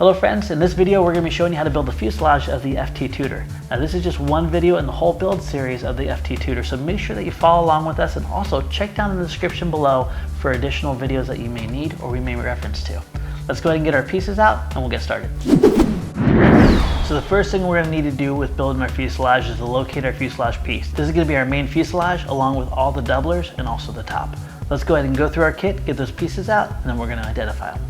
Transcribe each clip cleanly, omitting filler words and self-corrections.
Hello friends, in this video we're going to be showing you how to build the fuselage of the FT Tutor. Now this is just one video in the whole build series of the FT Tutor, so make sure that you follow along with us and also check down in the description below for additional videos that you may need or we may reference to. Let's go ahead and get our pieces out and we'll get started. So the first thing we're going to need to do with building our fuselage is to locate our fuselage piece. This is going to be our main fuselage along with all the doublers and also the top. Let's go ahead and go through our kit, get those pieces out, and then we're going to identify them.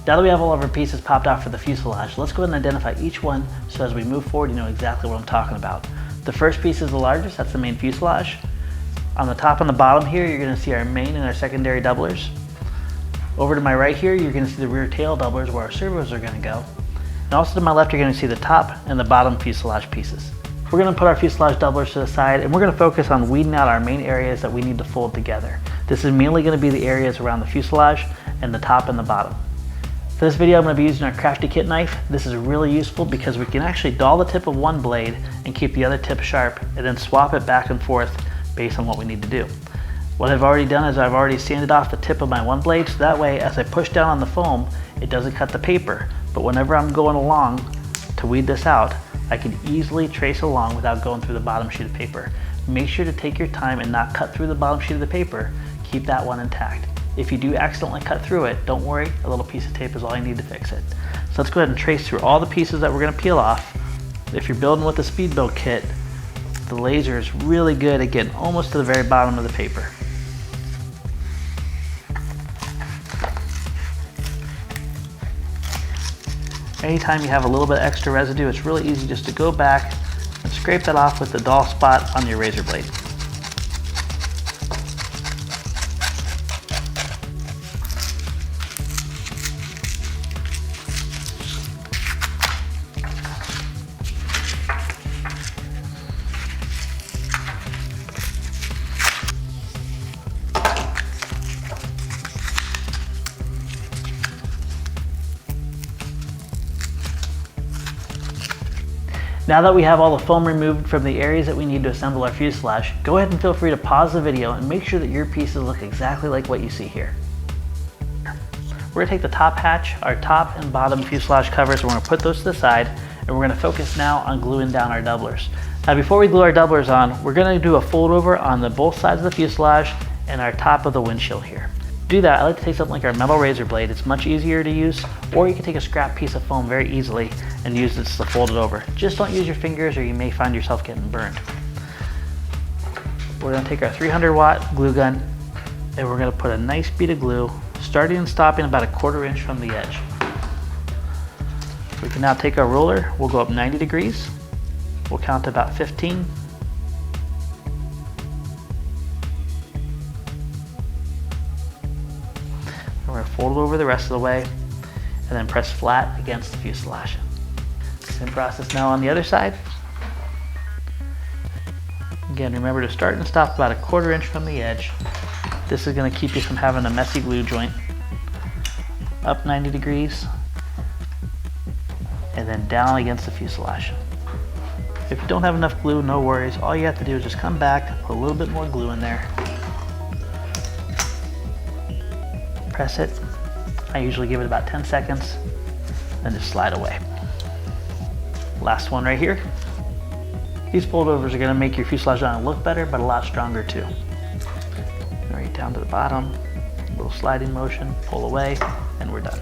Now that we have all of our pieces popped out for the fuselage, let's go ahead and identify each one so as we move forward you know exactly what I'm talking about. The first piece is the largest, that's the main fuselage. On the top and the bottom here, you're going to see our main and our secondary doublers. Over to my right here, you're going to see the rear tail doublers where our servos are going to go. And also to my left, you're going to see the top and the bottom fuselage pieces. We're going to put our fuselage doublers to the side and we're going to focus on weeding out our main areas that we need to fold together. This is mainly going to be the areas around the fuselage and the top and the bottom. For this video, I'm going to be using our Crafty Kit knife. This is really useful because we can actually dull the tip of one blade and keep the other tip sharp and then swap it back and forth based on what we need to do. What I've already done is I've already sanded off the tip of my one blade so that way as I push down on the foam, it doesn't cut the paper. But whenever I'm going along to weed this out, I can easily trace along without going through the bottom sheet of paper. Make sure to take your time and not cut through the bottom sheet of the paper. Keep that one intact. If you do accidentally cut through it, don't worry, a little piece of tape is all you need to fix it. So let's go ahead and trace through all the pieces that we're going to peel off. If you're building with the speed build kit, the laser is really good at getting almost to the very bottom of the paper. Anytime you have a little bit of extra residue, it's really easy just to go back and scrape that off with the dull spot on your razor blade. Now that we have all the foam removed from the areas that we need to assemble our fuselage, go ahead and feel free to pause the video and make sure that your pieces look exactly like what you see here. We're going to take the top hatch, our top and bottom fuselage covers, and we're going to put those to the side, and we're going to focus now on gluing down our doublers. Now before we glue our doublers on, we're going to do a fold over on the both sides of the fuselage and our top of the windshield here. To do that, I like to take something like our metal razor blade. It's much easier to use, or you can take a scrap piece of foam very easily and use this to fold it over. Just don't use your fingers or you may find yourself getting burned. We're going to take our 300-watt glue gun and we're going to put a nice bead of glue starting and stopping about 1/4 inch from the edge. We can now take our ruler, we'll go up 90 degrees, we'll count to about 15. We're going to fold it over the rest of the way and then press flat against the fuselage. Same process now on the other side. Again, remember to start and stop about 1/4 inch from the edge. This is going to keep you from having a messy glue joint. Up 90 degrees and then down against the fuselage. If you don't have enough glue, no worries. All you have to do is just come back, put a little bit more glue in there. Press it. I usually give it about 10 seconds, then just slide away. Last one right here. These fold overs are going to make your fuselage on look better, but a lot stronger too. Right down to the bottom, a little sliding motion, pull away, and we're done.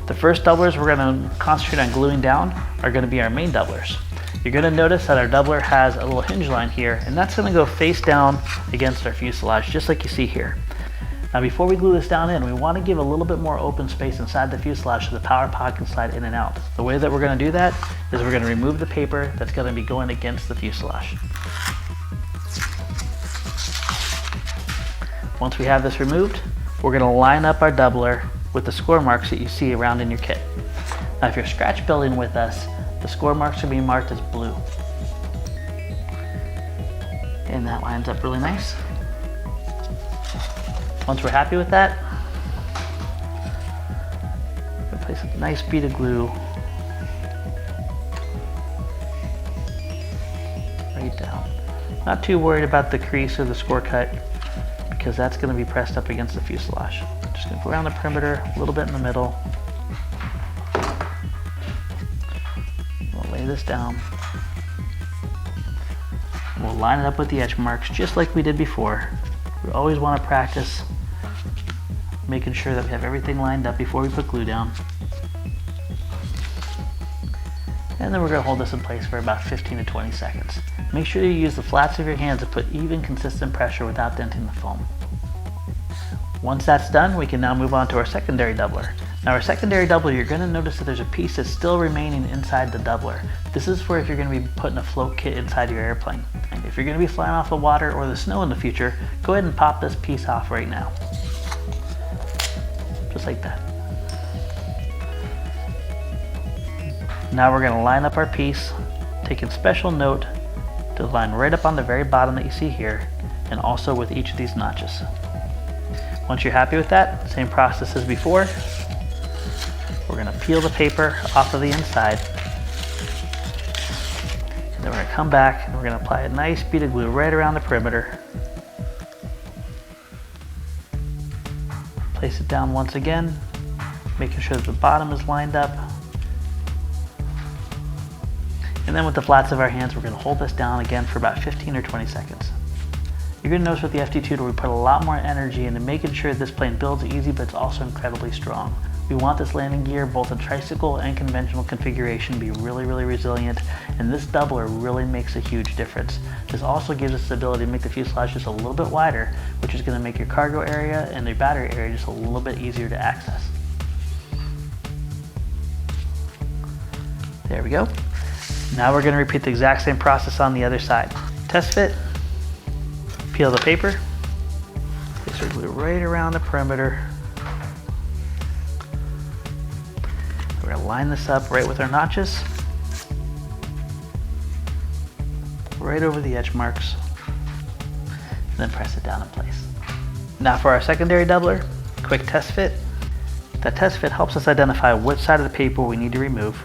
The first doublers we're going to concentrate on gluing down are going to be our main doublers. You're going to notice that our doubler has a little hinge line here, and that's going to go face down against our fuselage, just like you see here. Now before we glue this down in, we want to give a little bit more open space inside the fuselage so the power pod can slide in and out. The way that we're going to do that is we're going to remove the paper that's going to be going against the fuselage. Once we have this removed, we're going to line up our doubler with the score marks that you see around in your kit. Now if you're scratch building with us, the score marks are being marked as blue. And that lines up really nice. Once we're happy with that, we'll place a nice bead of glue right down. Not too worried about the crease or the score cut because that's going to be pressed up against the fuselage. Just going to go around the perimeter, a little bit in the middle, this down. And we'll line it up with the edge marks just like we did before. We always want to practice making sure that we have everything lined up before we put glue down. And then we're going to hold this in place for about 15 to 20 seconds. Make sure you use the flats of your hands to put even, consistent pressure without denting the foam. Once that's done, we can now move on to our secondary doubler. Now our secondary doubler, you're going to notice that there's a piece that's still remaining inside the doubler. This is for if you're going to be putting a float kit inside your airplane. And if you're going to be flying off the water or the snow in the future, go ahead and pop this piece off right now. Just like that. Now we're going to line up our piece, taking special note to line right up on the very bottom that you see here, and also with each of these notches. Once you're happy with that, same process as before. We're going to peel the paper off of the inside, and then we're going to come back and we're going to apply a nice bead of glue right around the perimeter. Place it down once again, making sure that the bottom is lined up. And then with the flats of our hands, we're going to hold this down again for about 15 or 20 seconds. You're going to notice with the FT Tutor, we put a lot more energy into making sure this plane builds easy, but it's also incredibly strong. We want this landing gear, both in tricycle and conventional configuration, to be really, really resilient, and this doubler really makes a huge difference. This also gives us the ability to make the fuselage just a little bit wider, which is going to make your cargo area and your battery area just a little bit easier to access. There we go. Now we're going to repeat the exact same process on the other side. Test fit, peel the paper, place our glue right around the perimeter. We're going to line this up right with our notches, right over the edge marks, and then press it down in place. Now for our secondary doubler, quick test fit. That test fit helps us identify which side of the paper we need to remove.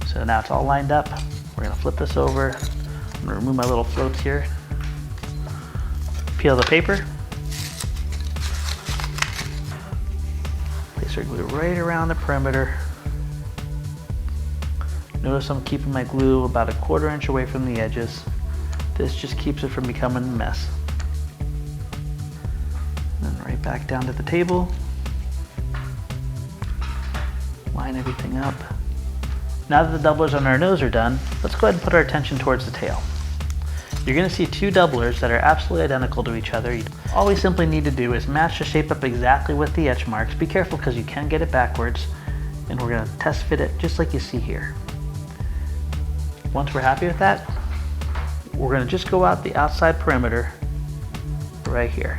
So now it's all lined up. We're going to flip this over. I'm going to remove my little floats here. Peel the paper. Place our glue right around the perimeter. Notice I'm keeping my glue about 1/4 inch away from the edges. This just keeps it from becoming a mess. And then right back down to the table. Line everything up. Now that the doublers on our nose are done, let's go ahead and put our attention towards the tail. You're going to see two doublers that are absolutely identical to each other. All we simply need to do is match the shape up exactly with the edge marks. Be careful because you can get it backwards, and we're going to test fit it just like you see here. Once we're happy with that, we're going to just go out the outside perimeter right here.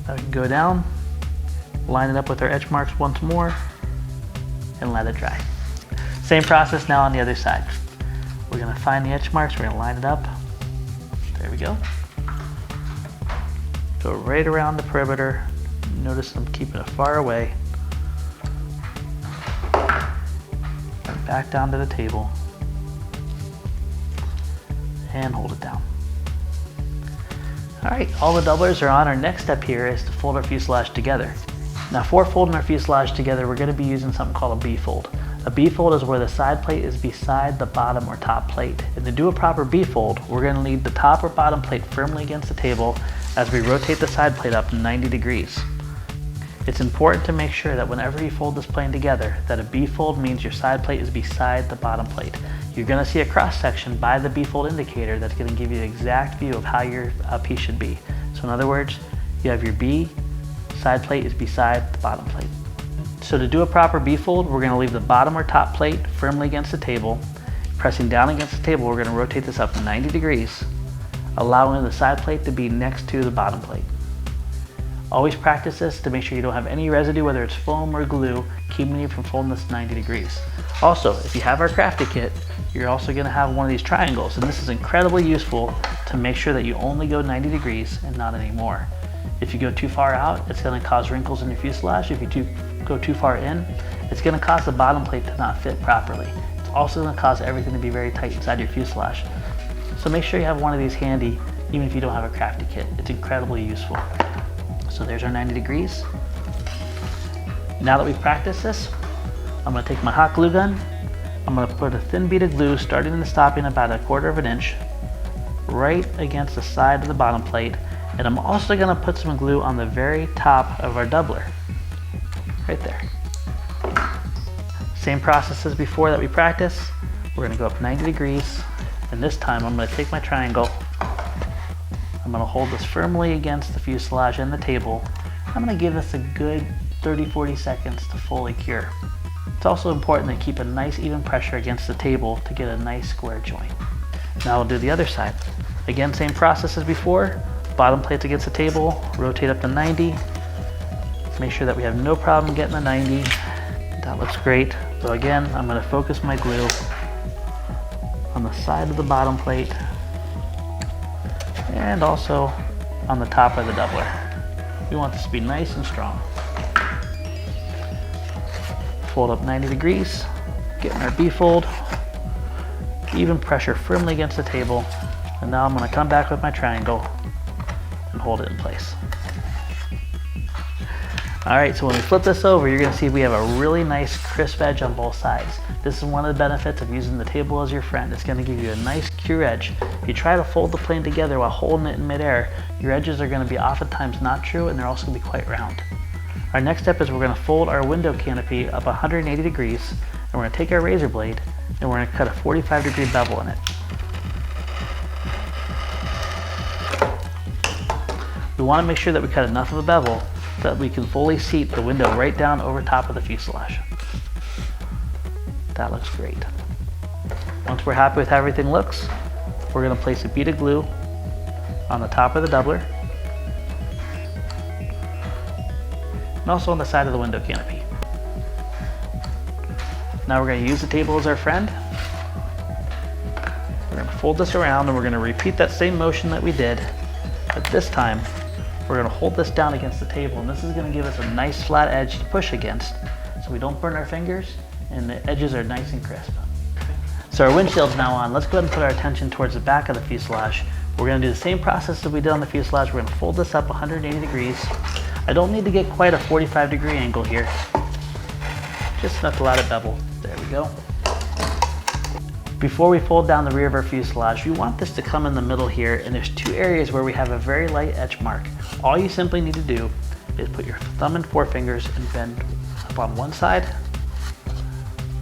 Now we can go down, line it up with our edge marks once more, and let it dry. Same process now on the other side. We're going to find the edge marks, we're going to line it up. There we go. Go right around the perimeter. Notice I'm keeping it far away. And back down to the table. And hold it down. Alright, all the doublers are on. Our next step here is to fold our fuselage together. Now for folding our fuselage together, we're going to be using something called a B-fold. A B-fold is where the side plate is beside the bottom or top plate. And to do a proper B-fold, we're going to leave the top or bottom plate firmly against the table as we rotate the side plate up 90 degrees. It's important to make sure that whenever you fold this plane together, that a B-fold means your side plate is beside the bottom plate. You're going to see a cross section by the B-fold indicator that's going to give you the exact view of how your piece should be. So in other words, you have your B, side plate is beside the bottom plate. So to do a proper B-fold, we're going to leave the bottom or top plate firmly against the table. Pressing down against the table, we're going to rotate this up 90 degrees, allowing the side plate to be next to the bottom plate. Always practice this to make sure you don't have any residue, whether it's foam or glue, keeping you from folding this 90 degrees. Also, if you have our crafty kit, you're also going to have one of these triangles, and this is incredibly useful to make sure that you only go 90 degrees and not any more. If you go too far out, it's going to cause wrinkles in your fuselage. If you go too far in, it's going to cause the bottom plate to not fit properly. It's also going to cause everything to be very tight inside your fuselage. So make sure you have one of these handy, even if you don't have a crafty kit. It's incredibly useful. So there's our 90 degrees. Now that we've practiced this, I'm going to take my hot glue gun, I'm going to put a thin bead of glue starting and stopping about 1/4 inch right against the side of the bottom plate, and I'm also going to put some glue on the very top of our doubler, right there. Same process as before that we practiced. We're going to go up 90 degrees, and this time I'm going to take my triangle. I'm going to hold this firmly against the fuselage and the table. I'm going to give this a good 30-40 seconds to fully cure. It's also important to keep a nice even pressure against the table to get a nice square joint. Now we'll do the other side. Again, same process as before. Bottom plates against the table, rotate up to 90. Make sure that we have no problem getting the 90. That looks great. So again, I'm going to focus my glue on the side of the bottom plate and also on the top of the doubler. We want this to be nice and strong. Fold up 90 degrees, getting our B-fold, even pressure firmly against the table, and now I'm going to come back with my triangle and hold it in place. Alright, so when we flip this over, you're going to see we have a really nice crisp edge on both sides. This is one of the benefits of using the table as your friend. It's going to give you a nice cure edge. If you try to fold the plane together while holding it in midair, your edges are going to be oftentimes not true, and they're also going to be quite round. Our next step is we're going to fold our window canopy up 180 degrees, and we're going to take our razor blade and we're going to cut a 45-degree bevel in it. We want to make sure that we cut enough of a bevel so that we can fully seat the window right down over top of the fuselage. That looks great. Once we're happy with how everything looks, we're going to place a bead of glue on the top of the doubler and also on the side of the window canopy. Now we're going to use the table as our friend. We're going to fold this around and we're going to repeat that same motion that we did, but this time we're going to hold this down against the table, and this is going to give us a nice flat edge to push against so we don't burn our fingers and the edges are nice and crisp. So our windshield's now on. Let's go ahead and put our attention towards the back of the fuselage. We're going to do the same process that we did on the fuselage. We're going to fold this up 180 degrees. I don't need to get quite a 45-degree angle here. Just enough to let it bevel. There we go. Before we fold down the rear of our fuselage, we want this to come in the middle here, and there's two areas where we have a very light edge mark. All you simply need to do is put your thumb and forefingers and bend up on one side,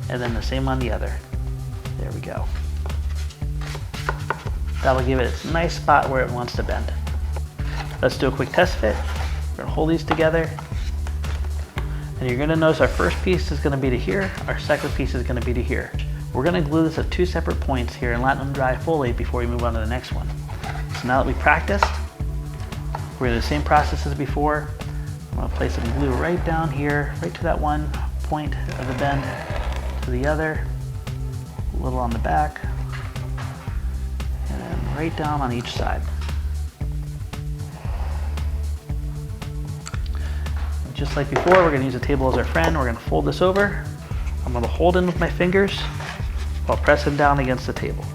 and then the same on the other. There we go. That'll give it its nice spot where it wants to bend. Let's do a quick test fit. We're going to hold these together, and you're going to notice our first piece is going to be to here, our second piece is going to be to here. We're going to glue this at two separate points here and let them dry fully before we move on to the next one. So now that we practiced, we're going to do the same process as before. I'm going to place some glue right down here, right to that one point of the bend, to the other, a little on the back, and then right down on each side. Just like before, we're going to use the table as our friend. We're going to fold this over. I'm going to hold in with my fingers while pressing down against the table.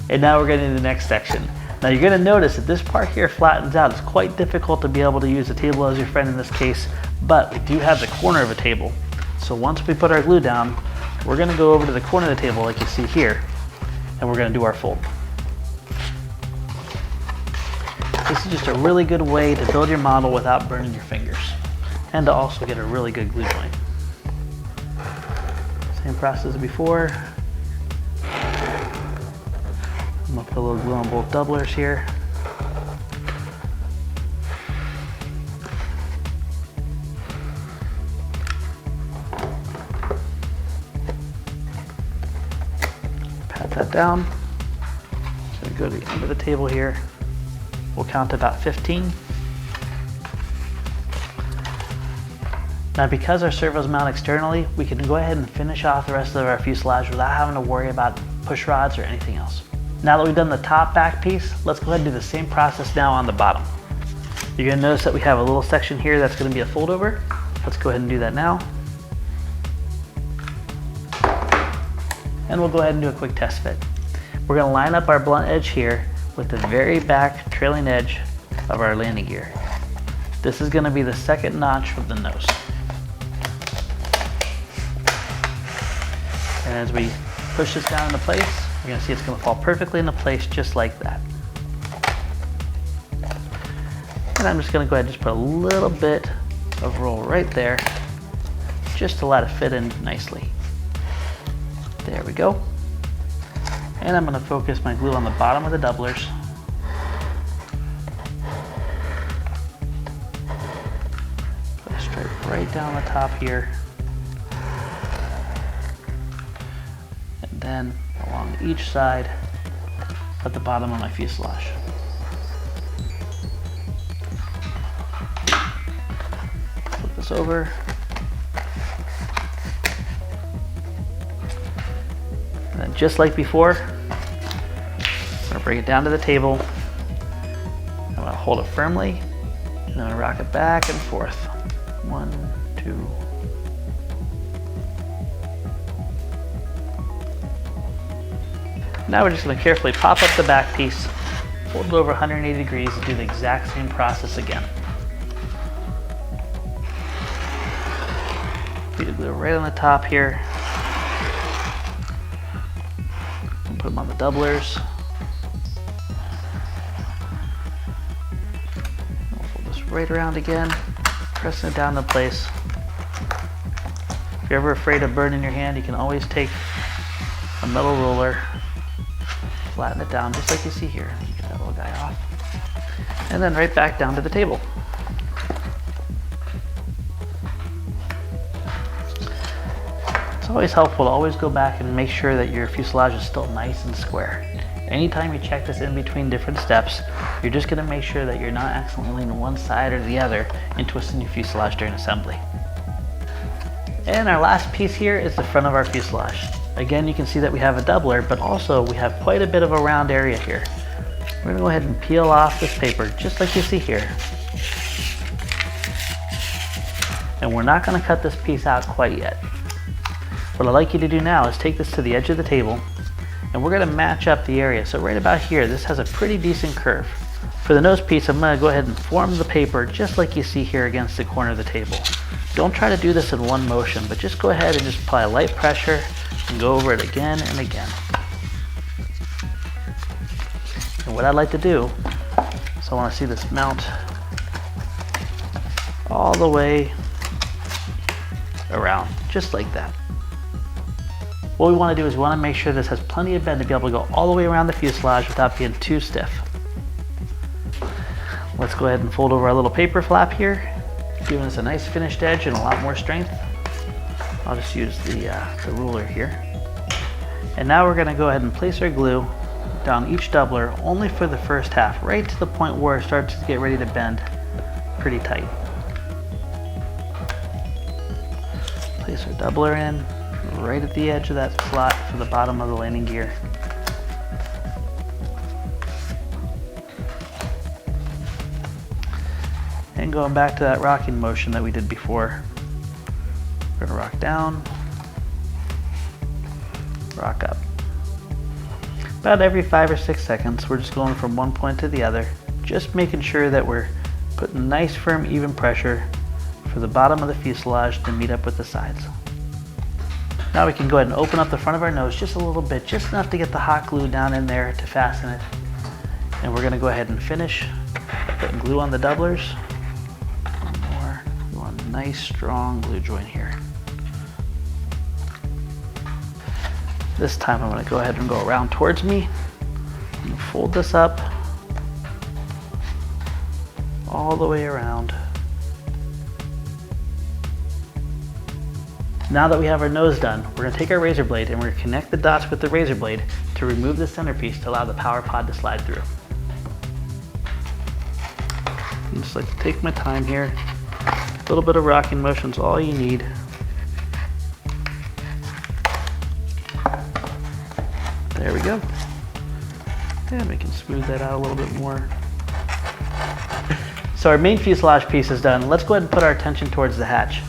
And now we're getting to the next section. Now you're going to notice that this part here flattens out. It's quite difficult to be able to use the table as your friend in this case, but we do have the corner of a table. So once we put our glue down, we're going to go over to the corner of the table like you see here, and we're going to do our fold. This is just a really good way to build your model without burning your fingers, and to also get a really good glue joint. Same process as before. I'm going to put a little glue on both doublers here. Pat that down. So we go to the end of the table here. We'll count to about 15. Now because our servos mount externally, we can go ahead and finish off the rest of our fuselage without having to worry about push rods or anything else. Now that we've done the top back piece, let's go ahead and do the same process now on the bottom. You're going to notice that we have a little section here that's going to be a fold over. Let's go ahead and do that now. And we'll go ahead and do a quick test fit. We're going to line up our blunt edge here with the very back trailing edge of our landing gear. This is going to be the second notch from the nose. And as we push this down into place, you're going to see it's going to fall perfectly into place just like that. And I'm just going to go ahead and just put a little bit of roll right there just to let it fit in nicely. There we go. And I'm going to focus my glue on the bottom of the doublers. Put a stripe right down the top here. And then along each side at the bottom of my fuselage. Flip this over. And then just like before, I'm going to bring it down to the table. I'm going to hold it firmly, and I'm going to rock it back and forth. 1, 2. Now we're just going to carefully pop up the back piece, fold it over 180 degrees, and do the exact same process again. Feed the glue right on the top here. And put them on the doublers. We'll fold this right around again, pressing it down in place. If you're ever afraid of burning your hand, you can always take a metal roller, flatten it down just like you see here. You get that little guy off. And then right back down to the table. It's always helpful to always go back and make sure that your fuselage is still nice and square. Anytime you check this in between different steps, you're just going to make sure that you're not accidentally leaning one side or the other and twisting your fuselage during assembly. And our last piece here is the front of our fuselage. Again, you can see that we have a doubler, but also we have quite a bit of a round area here. We're going to go ahead and peel off this paper just like you see here. And we're not going to cut this piece out quite yet. What I'd like you to do now is take this to the edge of the table, and we're going to match up the area. So right about here, this has a pretty decent curve. For the nose piece, I'm going to go ahead and form the paper just like you see here against the corner of the table. Don't try to do this in one motion, but just go ahead and just apply light pressure and go over it again and again. And what I'd like to do is I want to see this mount all the way around, just like that. What we want to do is we want to make sure this has plenty of bend to be able to go all the way around the fuselage without being too stiff. Let's go ahead and fold over our little paper flap here, giving us a nice finished edge and a lot more strength. I'll just use the ruler here. And now we're going to go ahead and place our glue down each doubler only for the first half, right to the point where it starts to get ready to bend pretty tight. Place our doubler in right at the edge of that slot for the bottom of the landing gear. And going back to that rocking motion that we did before, we're going to rock down, rock up. About every 5 or 6 seconds, we're just going from one point to the other, just making sure that we're putting nice, firm, even pressure for the bottom of the fuselage to meet up with the sides. Now we can go ahead and open up the front of our nose just a little bit, just enough to get the hot glue down in there to fasten it. And we're going to go ahead and finish by putting glue on the doublers. One more. We want a nice, strong glue joint here. This time I'm going to go ahead and go around towards me and fold this up all the way around. Now that we have our nose done, we're going to take our razor blade and we're going to connect the dots with the razor blade to remove the centerpiece to allow the power pod to slide through. I just like to take my time here. A little bit of rocking motion is all you need. There we go. And we can smooth that out a little bit more. So our main fuselage piece is done. Let's go ahead and put our attention towards the hatch.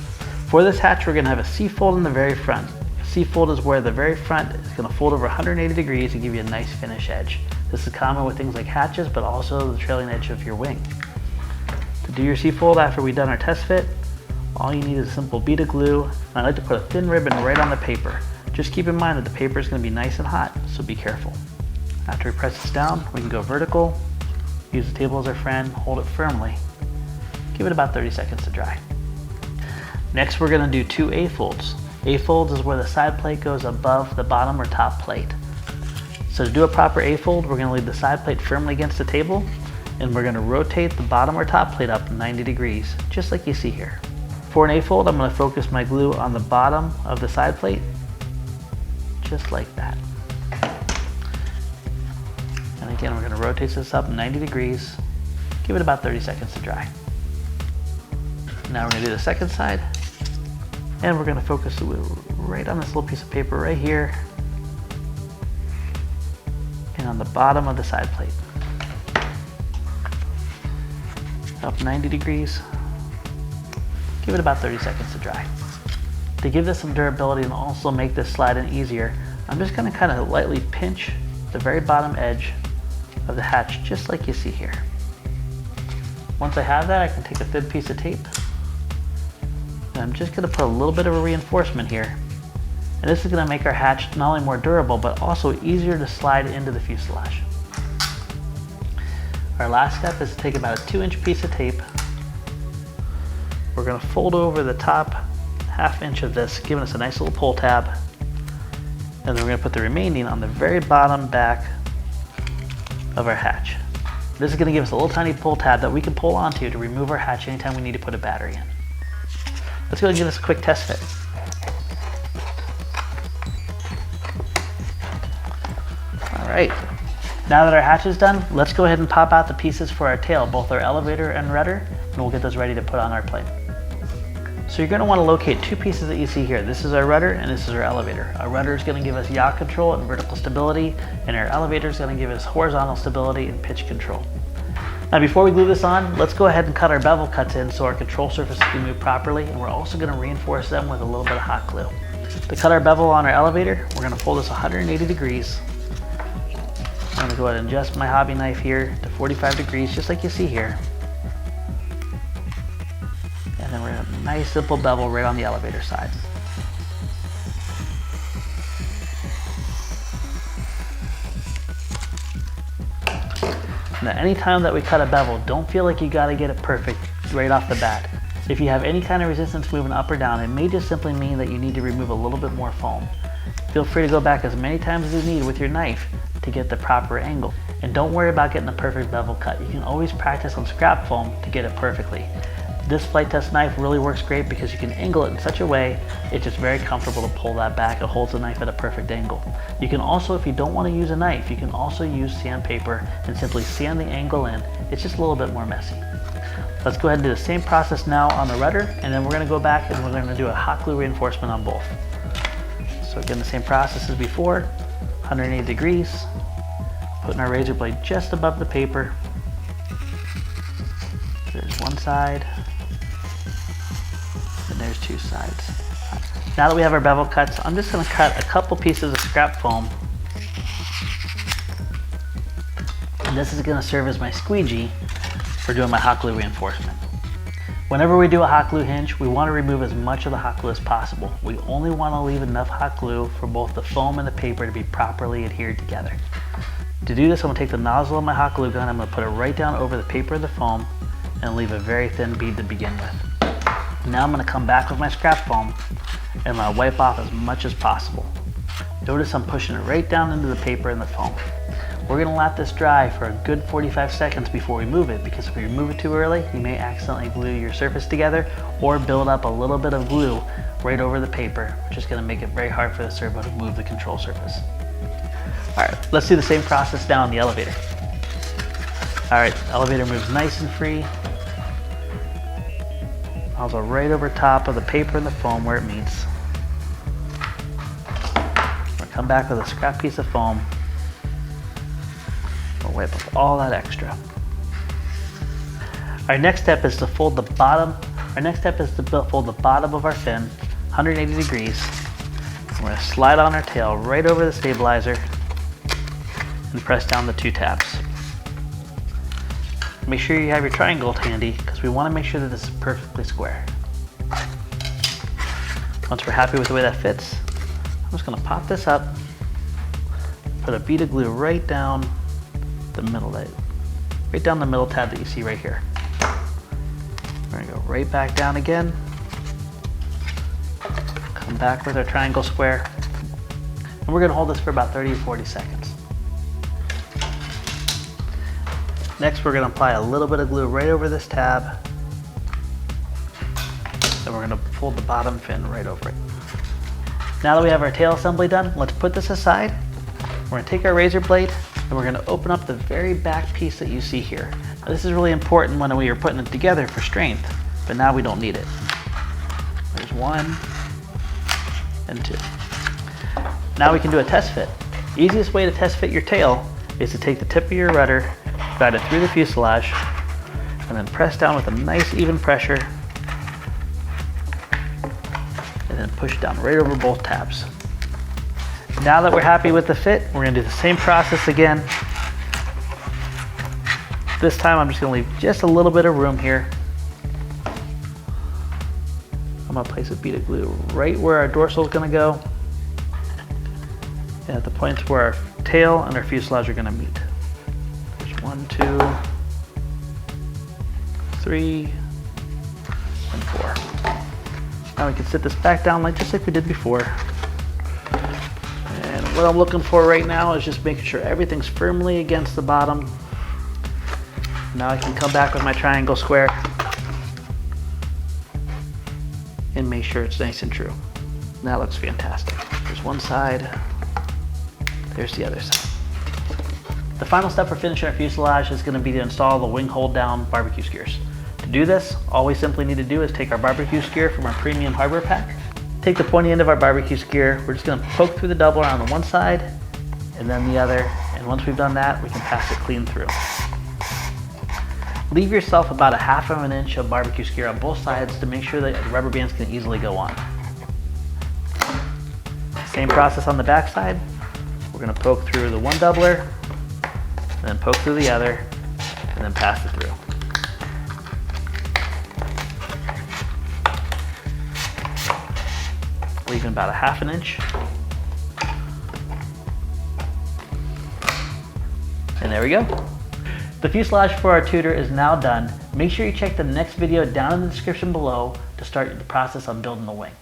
For this hatch, we're going to have a C-fold in the very front. A C-fold is where the very front is going to fold over 180 degrees and give you a nice finish edge. This is common with things like hatches, but also the trailing edge of your wing. To do your C-fold after we've done our test fit, all you need is a simple bead of glue. And I like to put a thin ribbon right on the paper. Just keep in mind that the paper is going to be nice and hot, so be careful. After we press this down, we can go vertical, use the table as our friend, hold it firmly. Give it about 30 seconds to dry. Next, we're going to do 2 A-folds. A-folds is where the side plate goes above the bottom or top plate. So to do a proper A-fold, we're going to leave the side plate firmly against the table, and we're going to rotate the bottom or top plate up 90 degrees, just like you see here. For an A-fold, I'm going to focus my glue on the bottom of the side plate, just like that. And again, we're going to rotate this up 90 degrees, give it about 30 seconds to dry. Now we're going to do the second side, and we're going to focus the glue right on this little piece of paper right here, and on the bottom of the side plate. Up 90 degrees, give it about 30 seconds to dry. To give this some durability and also make this slide in easier, I'm just going to kind of lightly pinch the very bottom edge of the hatch, just like you see here. Once I have that, I can take a thin piece of tape, and I'm just going to put a little bit of a reinforcement here. And this is going to make our hatch not only more durable, but also easier to slide into the fuselage. Our last step is to take about a 2-inch piece of tape. We're going to fold over the top ½ inch of this, giving us a nice little pull tab. And then we're going to put the remaining on the very bottom back of our hatch. This is going to give us a little tiny pull tab that we can pull onto to remove our hatch anytime we need to put a battery in. Let's go and give this a quick test fit. All right, now that our hatch is done, let's go ahead and pop out the pieces for our tail, both our elevator and rudder, and we'll get those ready to put on our plane. So you're going to want to locate 2 pieces that you see here. This is our rudder and this is our elevator. Our rudder is going to give us yaw control and vertical stability, and our elevator is going to give us horizontal stability and pitch control. Now before we glue this on, let's go ahead and cut our bevel cuts in so our control surfaces can move properly, and we're also going to reinforce them with a little bit of hot glue. To cut our bevel on our elevator, we're going to fold this 180 degrees. I'm going to go ahead and adjust my hobby knife here to 45 degrees, just like you see here. And then we're going to have a nice simple bevel right on the elevator side. Now anytime that we cut a bevel, don't feel like you got to get it perfect right off the bat. If you have any kind of resistance moving up or down, it may just simply mean that you need to remove a little bit more foam. Feel free to go back as many times as you need with your knife to get the proper angle. And don't worry about getting the perfect bevel cut. You can always practice on scrap foam to get it perfectly. This Flite Test knife really works great because you can angle it in such a way it's just very comfortable to pull that back. It holds the knife at a perfect angle. You can also, if you don't want to use a knife, you can also use sandpaper and simply sand the angle in. It's just a little bit more messy. Let's go ahead and do the same process now on the rudder, and then we're going to go back and we're going to do a hot glue reinforcement on both. So again, the same process as before, 180 degrees, putting our razor blade just above the paper. There's one side, and there's 2 sides. Now that we have our bevel cuts, I'm just going to cut a couple pieces of scrap foam. And this is going to serve as my squeegee for doing my hot glue reinforcement. Whenever we do a hot glue hinge, we want to remove as much of the hot glue as possible. We only want to leave enough hot glue for both the foam and the paper to be properly adhered together. To do this, I'm going to take the nozzle of my hot glue gun, I'm going to put it right down over the paper and the foam and leave a very thin bead to begin with. Now I'm going to come back with my scrap foam and I'm going to wipe off as much as possible. Notice I'm pushing it right down into the paper and the foam. We're going to let this dry for a good 45 seconds before we move it, because if we remove it too early, you may accidentally glue your surface together or build up a little bit of glue right over the paper, which is going to make it very hard for the servo to move the control surface. Alright, let's do the same process down the elevator. Alright, elevator moves nice and free. Also right over top of the paper and the foam where it meets. We'll come back with a scrap piece of foam. We'll wipe off all that extra. Our next step is to fold the bottom. Our next step is to fold the bottom of our fin 180 degrees. We're going to slide on our tail right over the stabilizer and press down the 2 tabs. Make sure you have your triangle handy because we want to make sure that this is perfectly square. Once we're happy with the way that fits, just gonna pop this up, put a bead of glue right down the middle, right down the middle tab that you see right here. We're gonna go right back down again, come back with our triangle square, and we're gonna hold this for about 30 to 40 seconds. Next, we're gonna apply a little bit of glue right over this tab, and we're gonna fold the bottom fin right over it. Now that we have our tail assembly done, let's put this aside. We're gonna take our razor blade and we're gonna open up the very back piece that you see here. Now, this is really important when we are putting it together for strength, but now we don't need it. There's 1 and 2. Now we can do a test fit. The easiest way to test fit your tail is to take the tip of your rudder, guide it through the fuselage, and then press down with a nice even pressure, and then push down right over both tabs. Now that we're happy with the fit, we're gonna do the same process again. This time I'm just gonna leave just a little bit of room here. I'm gonna place a bead of glue right where our dorsal is gonna go, and at the points where our tail and our fuselage are gonna meet. There's 1, 2, 3, and 4. Now we can sit this back down just like we did before. And what I'm looking for right now is just making sure everything's firmly against the bottom. Now I can come back with my triangle square and make sure it's nice and true. That looks fantastic. There's one side, there's the other side. The final step for finishing our fuselage is going to be to install the wing hold down BBQ skirts. To do this, all we simply need to do is take our BBQ skier from our premium hardware pack, take the pointy end of our BBQ skier, we're just going to poke through the doubler on the one side and then the other, and once we've done that, we can pass it clean through. Leave yourself about a 1/2 inch of BBQ skier on both sides to make sure that the rubber bands can easily go on. Same process on the back side. We're going to poke through the one doubler, and then poke through the other, and then pass it through. Leaving about a 1/2 inch. And there we go. The fuselage for our Tutor is now done. Make sure you check the next video down in the description below to start the process on building the wing.